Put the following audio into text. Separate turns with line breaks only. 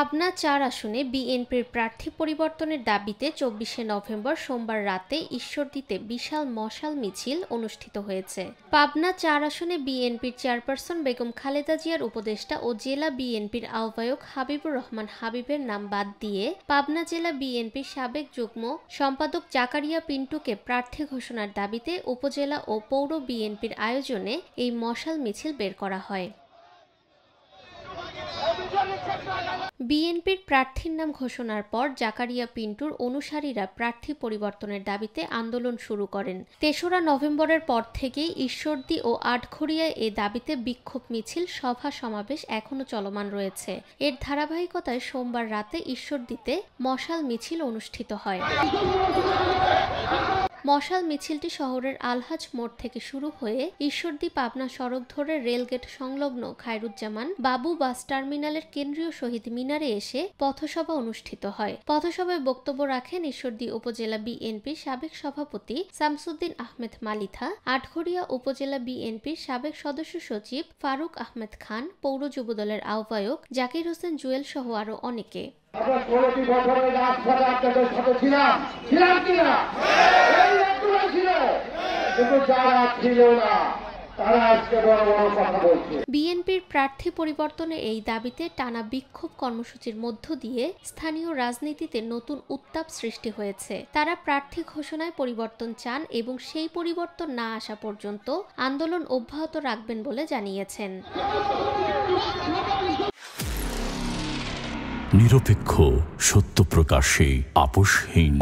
পাবনা ৪ আসনে বিএনপির প্রার্থী পরিবর্তনের দাবিতে ২৪শে নভেম্বর সোমবার রাতে ঈশ্বরদীতে বিশাল মশাল মিছিল অনুষ্ঠিত হয়েছে। পাবনা ৪ আসনে বিএনপির চেয়ারপারসন বেগম খালেদা জিয়ার উপদেষ্টা ও জেলা বিএনপির আহ্বায়ক হাবিবুর রহমান হাবিবের নাম বাদ দিয়ে পাবনা জেলা বিএনপির সাবেক যুগ্ম সম্পাদক জাকারিয়া পিন্টুকে প্রার্থী ঘোষণার দাবিতে উপজেলা ও পৌর বিএনপির আয়োজনে এই মশাল মিছিল বের করা হয়। বিএনপির প্রার্থীর নাম ঘোষণার পর জাকারিয়া পিন্টুর অনুসারীরা প্রার্থী পরিবর্তনের দাবিতে আন্দোলন শুরু করেন। ৩রা নভেম্বরের পর থেকেই ঈশ্বরদী ও আটঘরিয়ায় এ দাবিতে বিক্ষোভ মিছিল, সভা সমাবেশ এখনো চলমান রয়েছে। এর ধারাবাহিকতায় সোমবার রাতে ঈশ্বরদীতে মশাল মিছিল অনুষ্ঠিত হয়। মশাল মিছিলটি শহরের আলহাজ মোড় থেকে শুরু হয়ে ঈশ্বরদী পাবনা সড়ক ধরে রেলগেট সংলগ্ন খায়রুজ্জামান বাবু বাস টার্মিনালের কেন্দ্রীয় শহীদ মিনারে এসে পথসভা অনুষ্ঠিত হয়। পথসভায় বক্তব্য রাখেন ঈশ্বরদী উপজেলা বিএনপির সাবেক সভাপতি শামসুদ্দিন আহমেদ মালিথা, আটঘরিয়া উপজেলা বিএনপির সাবেক সদস্য সচিব ফারুক আহমেদ খান, পৌর যুবদলের আহ্বায়ক জাকির হোসেন জুয়েল সহ আরো অনেকে।
আমরা ১৬টি বছরের রাজপথে আপনাদের সাথে ছিলাম কিনা? কিন্তু যারা ছিল না তারা আজকে বড় বড় কথা বলছে।
বিএনপির প্রার্থী পরিবর্তনের এই দাবিতে টানা বিক্ষোভ কর্মসূচির মধ্য দিয়ে স্থানীয় রাজনীতিতে নতুন উত্তাপ সৃষ্টি হয়েছে। তারা প্রার্থী ঘোষণায় পরিবর্তন চান এবং সেই পরিবর্তন না আসা পর্যন্ত আন্দোলন অব্যাহত রাখবেন বলে জানিয়েছেন।
নিরপেক্ষ, সত্য প্রকাশে আপোষহীন।